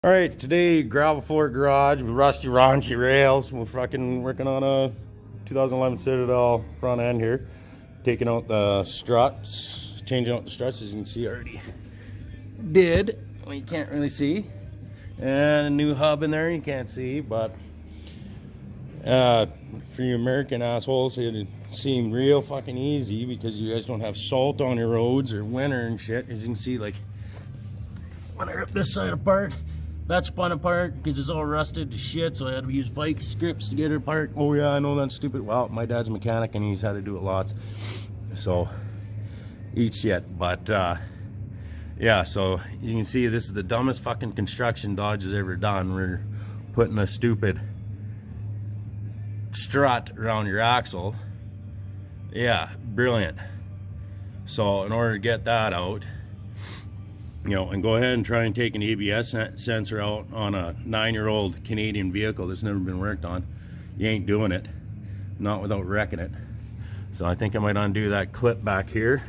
All right, today gravel floor garage with rusty raunchy rails. We're fucking working on a 2011 Citadel front end here, taking out the struts, changing out the struts. As you can see, I already did. Well, you can't really see, and a new hub in there you can't see. But for you American assholes, it seemed real fucking easy because you guys don't have salt on your roads or winter and shit. As you can see, like when I rip this side apart, that spun apart because it's all rusted to shit, so I had to use bike strips to get it apart. Oh yeah, I know that's stupid. Well, my dad's a mechanic and he's had to do it lots, so eat shit. But yeah, so you can see this is the dumbest fucking construction Dodge has ever done. We're putting a stupid strut around your axle. Yeah, brilliant. So in order to get that out, you know, and go ahead and try and take an ABS sensor out on a 9-year-old Canadian vehicle that's never been worked on, you ain't doing it, not without wrecking it. So I think I might undo that clip back here.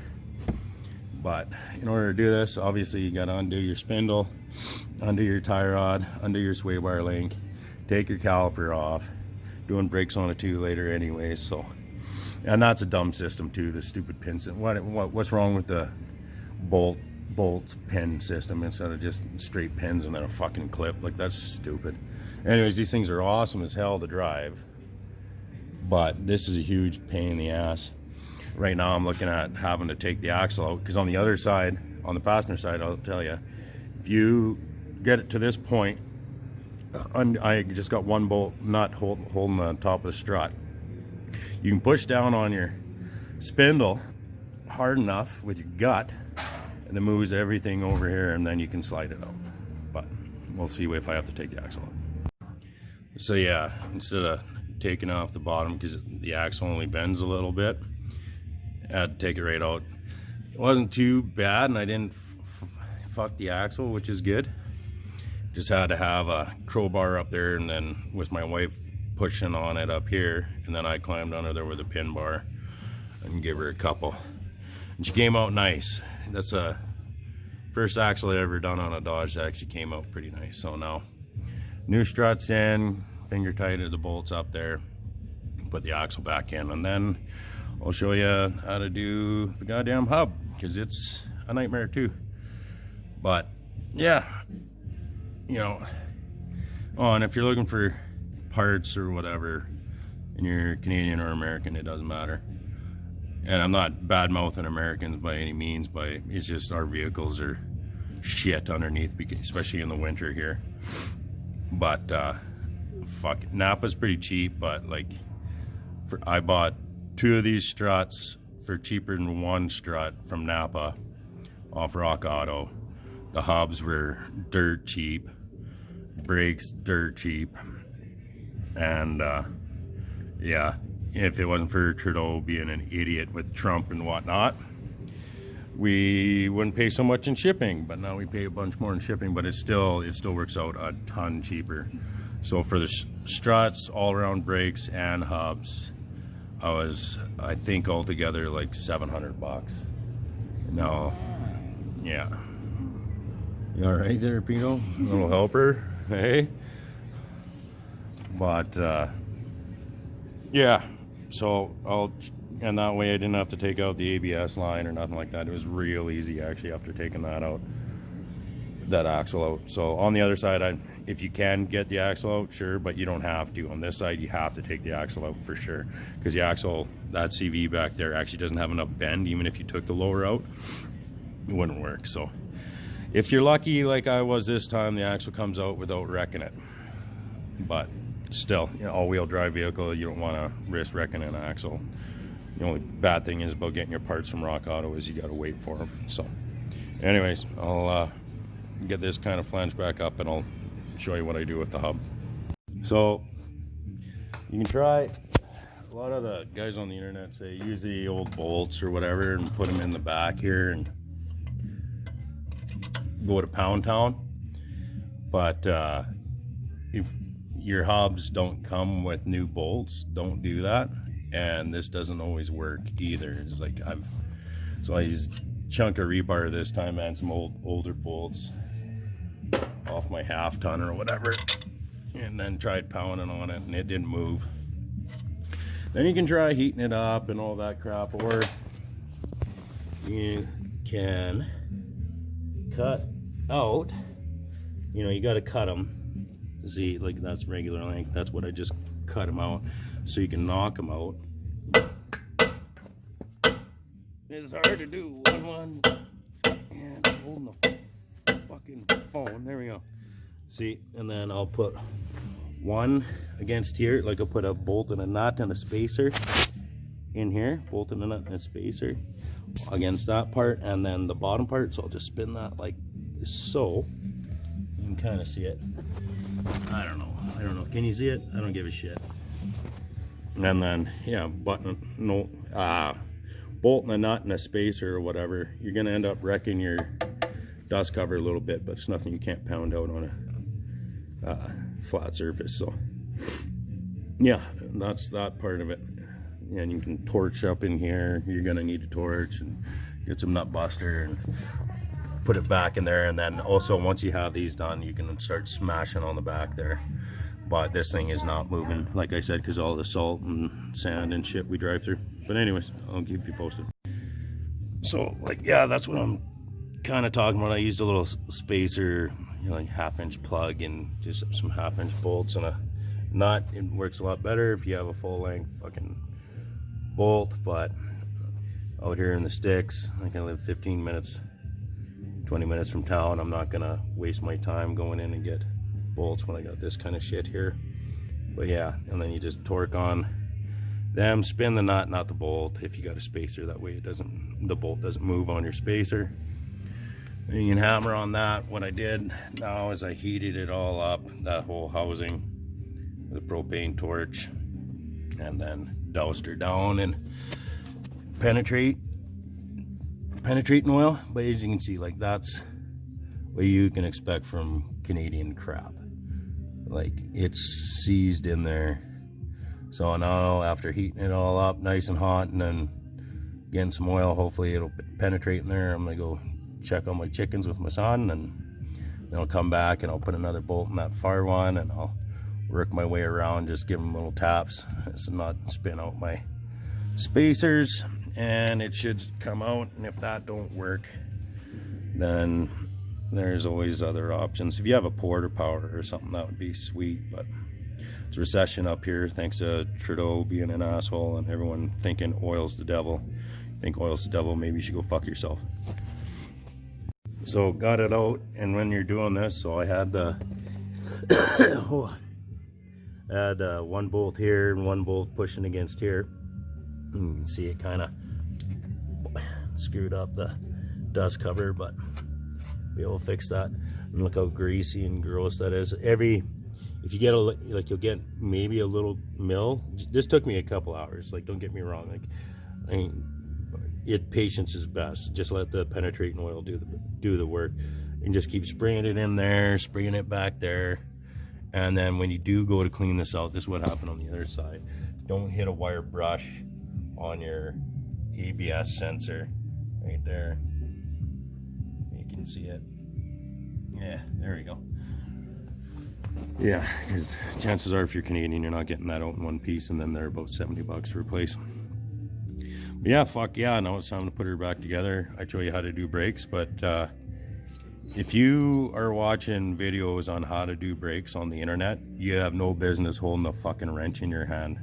But in order to do this, obviously you got to undo your spindle, undo your tie rod, undo your sway bar link, take your caliper off. Doing brakes on it too later anyways. So, and that's a dumb system too, the stupid pin system. What's wrong with the bolts pin system instead of just straight pins and then a fucking clip? Like, that's stupid. Anyways, these things are awesome as hell to drive, but this is a huge pain in the ass. Right now I'm looking at having to take the axle out because on the other side, on the passenger side, I'll tell you, if you get it to this point, I just got one bolt nut holding the top of the strut. You can push down on your spindle hard enough with your gut, and then moves everything over here, and then you can slide it out. But we'll see if I have to take the axle out. So yeah, instead of taking off the bottom because the axle only bends a little bit, I had to take it right out. It wasn't too bad, and I didn't fuck the axle, which is good. Just had to have a crowbar up there, and then with my wife pushing on it up here, and then I climbed under there with a pin bar and give her a couple. And she came out nice. That's a first axle I ever done on a Dodge that actually came out pretty nice. So now, new struts in, finger tighted the bolts up there, put the axle back in, and then I'll show you how to do the goddamn hub, because it's a nightmare too. But yeah, you know, oh, and if you're looking for parts or whatever, and you're Canadian or American, it doesn't matter. And I'm not bad-mouthing Americans by any means, but it's just our vehicles are shit underneath, especially in the winter here. But fuck, Napa's pretty cheap, but like, I bought 2 of these struts for cheaper than 1 strut from Napa off Rock Auto. The hubs were dirt cheap, brakes dirt cheap, and yeah, if it wasn't for Trudeau being an idiot with Trump and whatnot, we wouldn't pay so much in shipping. But now we pay a bunch more in shipping, but it still works out a ton cheaper. So for the struts, all around brakes and hubs, I think altogether like $700. No, yeah. You all right there, Pino? Little helper, hey? But yeah, so and that way I didn't have to take out the ABS line or nothing like that. It was real easy actually after taking that out, that axle out. So on the other side, if you can get the axle out, sure, but you don't have to. On this side, you have to take the axle out for sure, because the axle, that CV back there, actually doesn't have enough bend. Even if you took the lower out, it wouldn't work. So if you're lucky like I was this time, the axle comes out without wrecking it. But still, you know, all-wheel drive vehicle, you don't want to risk wrecking an axle. The only bad thing is about getting your parts from Rock Auto is you got to wait for them. So anyways, I'll get this kind of flange back up and I'll show you what I do with the hub. So you can try, a lot of the guys on the internet say use the old bolts or whatever and put them in the back here and go to Pound Town. But if your hubs don't come with new bolts, don't do that. And this doesn't always work either. It's like I used chunk of rebar this time and some older bolts. off my half ton or whatever, and then tried pounding on it and it didn't move. Then you can try heating it up and all that crap, or you can cut out, you know, you got to cut them. See, like that's regular length. That's what I just cut them out, so you can knock them out. It's hard to do. One, and I'm holding the fucking phone. There we go. See, and then I'll put one against here, like I'll put a bolt and a nut and a spacer in here, bolt and a nut and a spacer against that part, and then the bottom part. So I'll just spin that like so. You can kind of see it. I don't know. Can you see it? I don't give a shit. And then, yeah, bolt and a nut and a spacer or whatever. You're gonna end up wrecking your dust cover a little bit, but it's nothing you can't pound out on a flat surface. So yeah, that's that part of it. And you can torch up in here. You're gonna need a torch and get some nut buster and put it back in there. And then also, once you have these done, you can start smashing on the back there. But this thing is not moving, like I said, because all the salt and sand and shit we drive through. But anyways, I'll keep you posted. So, like, yeah, that's what I'm kind of talking about. I used a little spacer, you know, like 1/2-inch plug and just some 1/2-inch bolts and a nut. It works a lot better if you have a full-length fucking bolt. But out here in the sticks, I can live 15 minutes, 20 minutes from town. I'm not gonna waste my time going in and get bolts when I got this kind of shit here. But yeah, and then you just torque on them, spin the nut, not the bolt, if you got a spacer. That way it doesn't, the bolt doesn't move on your spacer. And you can hammer on that. What I did now is I heated it all up, that whole housing, with a propane torch, and then doused her down and penetrating oil. But as you can see, like, that's what you can expect from Canadian crap. Like, it's seized in there. So now, after heating it all up nice and hot and then getting some oil, hopefully it'll penetrate in there. I'm gonna go check on my chickens with my son, and then I'll come back and I'll put another bolt in that far one, and I'll work my way around, just give them little taps so not spin out my spacers, and it should come out. And if that don't work, then there's always other options. If you have a porter power or something, that would be sweet. But it's recession up here, thanks to Trudeau being an asshole and everyone thinking oil's the devil. Think oil's the devil, maybe you should go fuck yourself. So got it out, and when you're doing this, so I had the one bolt here and one bolt pushing against here. You can see it kind of screwed up the dust cover, but be able to fix that. And look how greasy and gross that is. If you get like, you'll get maybe a little mill. This took me a couple hours, like, don't get me wrong, like, I mean, patience is best. Just let the penetrating oil do the work, and just keep spraying it in there, spraying it back there. And then when you do go to clean this out, this is what happened on the other side. Don't hit a wire brush on your ABS sensor right there. You can see it. Yeah, there we go. Yeah, because chances are, if you're Canadian, you're not getting that out in one piece, and then they're about 70 bucks to replace. But yeah, fuck yeah, now it's time to put her back together. I show you how to do brakes, but if you are watching videos on how to do brakes on the internet, you have no business holding a fucking wrench in your hand.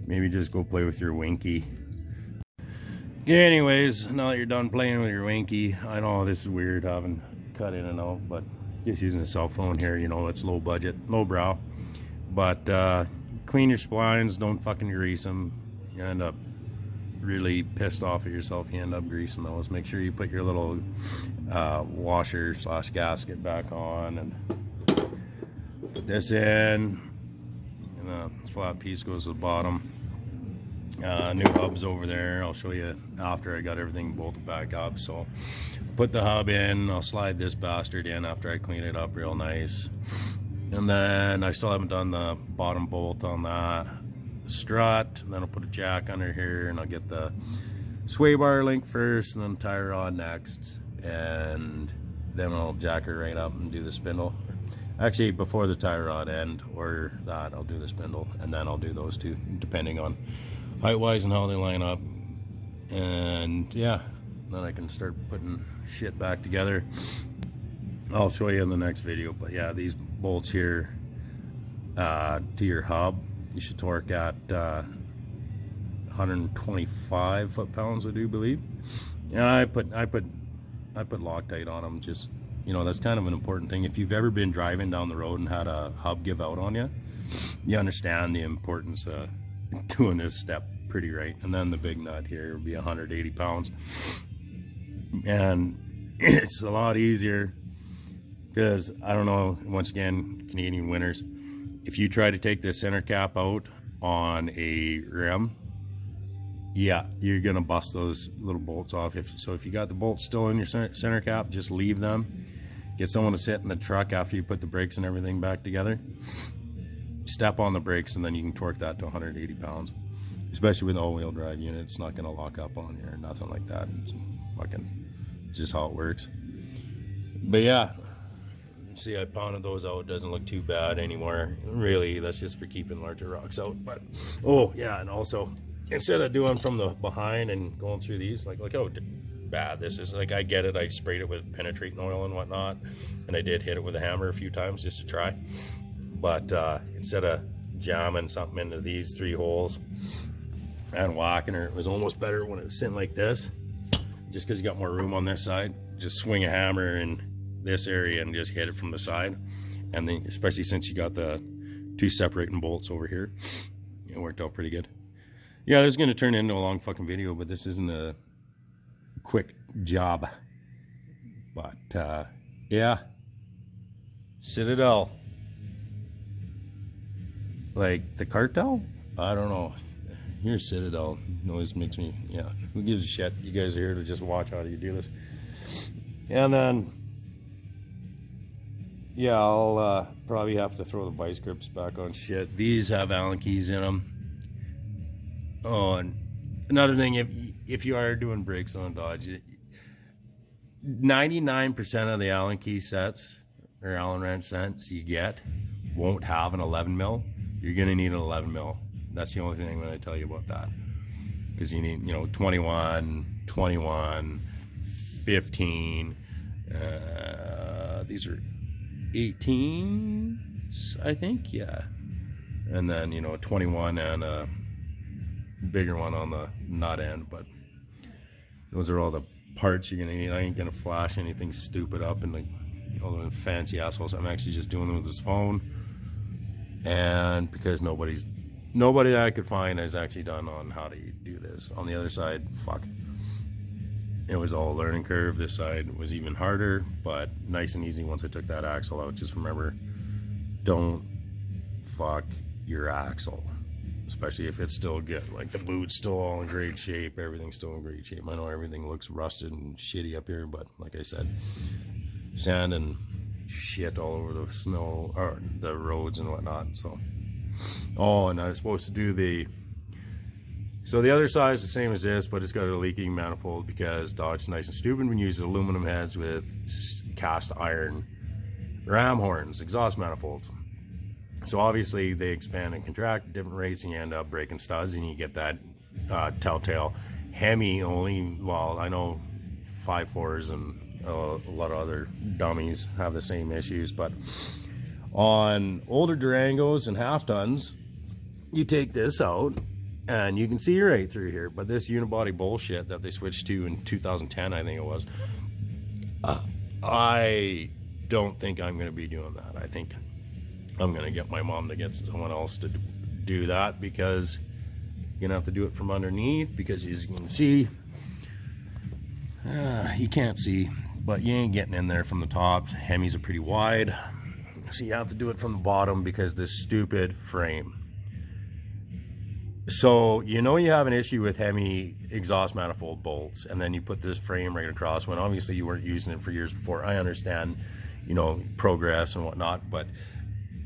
Maybe just go play with your Winky. Anyways, now that you're done playing with your Winky, I know this is weird having cut in and out, but just using a cell phone here, you know, it's low budget, low brow. But clean your splines, don't fucking grease them. You end up really pissed off at yourself. You end up greasing those. Make sure you put your little washer / gasket back on, and put this in, and the flat piece goes to the bottom. New hub's over there. I'll show you after I got everything bolted back up. So put the hub in. I'll slide this bastard in after I clean it up real nice. And then I still haven't done the bottom bolt on that strut. And then I'll put a jack under here, and I'll get the sway bar link first, and then tie rod next, and then I'll jack her right up and do the spindle. Actually, before the tie rod end or that, I'll do the spindle, and then I'll do those two, depending on height-wise and how they line up. And yeah, then I can start putting shit back together. I'll show you in the next video. But yeah, these bolts here to your hub, you should torque at 125 foot-pounds, I do believe. Yeah, I put Loctite on them. Just, you know, that's kind of an important thing. If you've ever been driving down the road and had a hub give out on you, you understand the importance of doing this step pretty right. And then the big nut here will be 180 pounds, and it's a lot easier because, I don't know, once again, Canadian winters, if you try to take this center cap out on a rim, yeah, you're gonna bust those little bolts off. So if you got the bolts still in your center cap, just leave them. Get someone to sit in the truck after you put the brakes and everything back together. Step on the brakes, and then you can torque that to 180 pounds. Especially with all-wheel drive unit, it's not gonna lock up on you or nothing like that. It's fucking just how it works. But yeah, see, I pounded those out. It doesn't look too bad anymore. Really, that's just for keeping larger rocks out. But oh yeah, and also, instead of doing from the behind and going through these, like look how bad this is. Like, I get it, I sprayed it with penetrating oil and whatnot, and I did hit it with a hammer a few times just to try. But instead of jamming something into these 3 holes and whacking her, it was almost better when it was sitting like this, just because you got more room on this side. Just swing a hammer in this area and just hit it from the side. And then, especially since you got the 2 separating bolts over here, it worked out pretty good. Yeah, this is going to turn into a long fucking video, but this isn't a quick job. But yeah, Citadel, like the cartel, I don't know. Here's Citadel. Noise makes me, yeah, who gives a shit? You guys are here to just watch how you do this. And then yeah, I'll probably have to throw the vice grips back on. Shit, these have Allen keys in them. Oh, and another thing, if you are doing brakes on Dodge, 99% of the Allen key sets or Allen wrench sets you get won't have an 11 mil. You're gonna need an 11 mil. That's the only thing I'm gonna tell you about that, because you need, you know, 21, 21, 15. These are 18, I think, yeah. And then, you know, 21 and a bigger one on the nut end. But those are all the parts you're gonna need. I ain't gonna flash anything stupid up and like all the fancy assholes. I'm actually just doing them with this phone, and because nobody that I could find has actually done on how to do this. On the other side, fuck, it was all a learning curve. This side was even harder, but nice and easy once I took that axle out. Just remember, don't fuck your axle, especially if it's still good. Like the boot's still all in great shape, everything's still in great shape. I know everything looks rusted and shitty up here, but like I said, sand and shit all over the snow or the roads and whatnot. So, oh, and I was supposed to do so the other side is the same as this, but it's got a leaking manifold because Dodge's nice and stupid when using aluminum heads with cast iron ram horns, exhaust manifolds. So obviously they expand and contract at different rates, and you end up breaking studs, and you get that telltale Hemi only. Well, I know 5.4s and a lot of other dummies have the same issues, but on older Durangos and half tons, you take this out and you can see right through here. But this unibody bullshit that they switched to in 2010, I think it was, I don't think I'm going to be doing that. I think I'm going to get my mom to get someone else to do that, because you're going to have to do it from underneath, because as you can see, you can't see, but you ain't getting in there from the top. Hemis are pretty wide, so you have to do it from the bottom because this stupid frame. So you know you have an issue with Hemi exhaust manifold bolts, and then you put this frame right across when obviously you weren't using it for years before. I understand, you know, progress and whatnot, but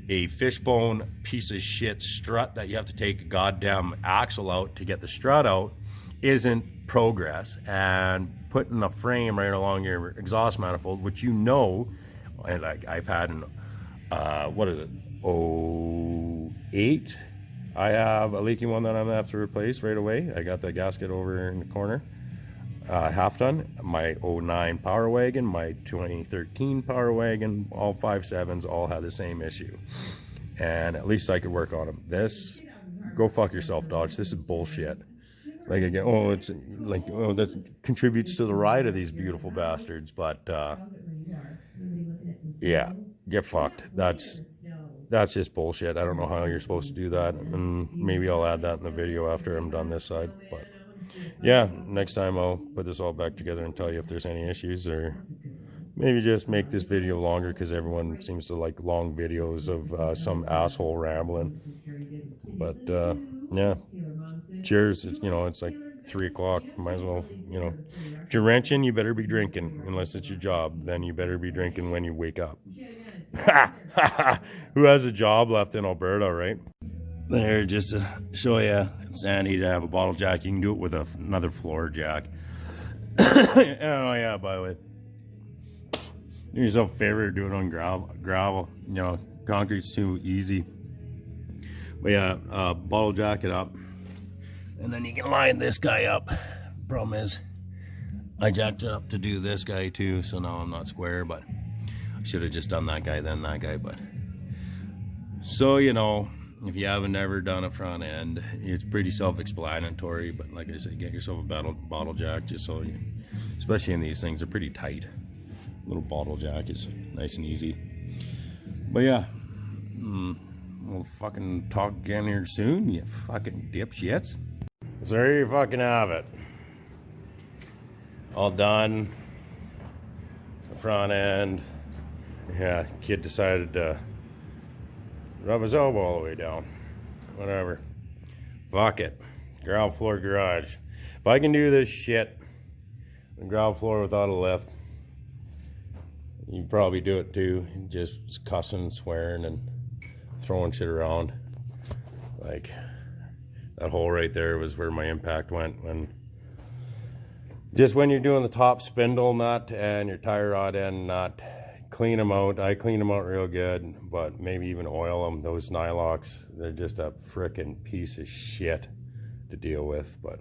a fishbone piece of shit strut that you have to take a goddamn axle out to get the strut out isn't progress. And putting a frame right along your exhaust manifold, which you know, and like I've had what is it, 08. I have a leaking one that I'm gonna have to replace right away. I got the gasket over in the corner, half done. My 09 Power Wagon, my 2013 Power Wagon, all 5.7s all had the same issue, and at least I could work on them. This, go fuck yourself, Dodge. This is bullshit. Like again, oh, it's like, oh, that contributes to the ride of these beautiful bastards, but yeah, get fucked. That's just bullshit. I don't know how you're supposed to do that, and maybe I'll add that in the video after I'm done this side. But yeah, next time I'll put this all back together and tell you if there's any issues, or maybe just make this video longer because everyone seems to like long videos of some asshole rambling. But yeah, cheers. It's, you know, it's like 3 o'clock. Might as well, you know, if you're wrenching, you better be drinking. Unless it's your job, then you better be drinking when you wake up. Who has a job left in Alberta, right? There, just to show you, it's handy to have a bottle jack. You can do it with another floor jack. Oh yeah, by the way, do yourself a favor, do it on gravel. You know, concrete's too easy. But yeah, bottle jack it up, and then you can line this guy up. Problem is, I jacked it up to do this guy too, so now I'm not square, but I should have just done that guy, then that guy. But so, you know, if you haven't ever done a front end, it's pretty self-explanatory. But like I said, get yourself a bottle jack, just so you, especially in these things, they're pretty tight. A little bottle jack is nice and easy. But yeah, we'll fucking talk again here soon, you fucking dipshits. So there you fucking have it. All done. The front end. Yeah, kid decided to rub his elbow all the way down. Whatever. Fuck it. Ground floor garage. If I can do this shit, the ground floor without a lift, you probably do it too. Just cussing and swearing and throwing shit around. Like, that hole right there was where my impact went when you're doing the top spindle nut and your tie rod end nut. Clean them out. I clean them out real good, but maybe even oil them. Those nylocks, they're just a frickin' piece of shit to deal with. But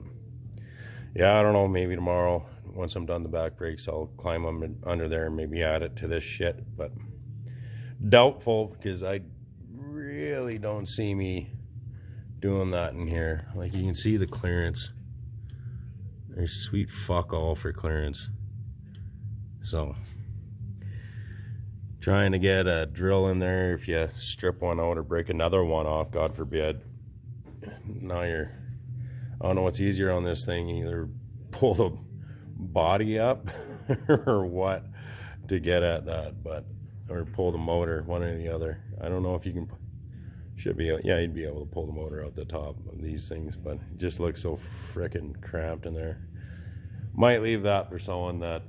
yeah, I don't know, maybe tomorrow, once I'm done the back brakes, I'll climb them under there and maybe add it to this shit. But doubtful, because I really don't see me doing that in here. Like, you can see the clearance. There's sweet fuck all for clearance. So trying to get a drill in there, if you strip one out or break another one off, God forbid. Now I don't know what's easier on this thing, either pull the body up or what to get at that, but, or pull the motor, one or the other. I don't know if you can, should be, yeah, you'd be able to pull the motor out the top of these things, but it just looks so frickin' cramped in there. Might leave that for someone that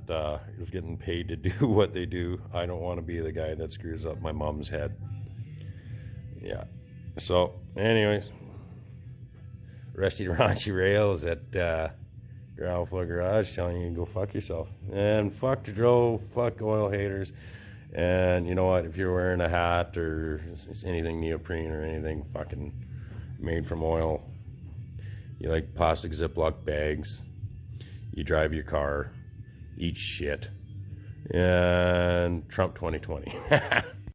is getting paid to do what they do. I don't want to be the guy that screws up my mom's head. Yeah. So, anyways, Rusty Raunchy Rails at Ground Floor Garage telling you to go fuck yourself. And fuck the drill, fuck oil haters. And you know what? If you're wearing a hat or anything neoprene or anything fucking made from oil, you like plastic Ziploc bags, you drive your car, eat shit, and Trump 2020.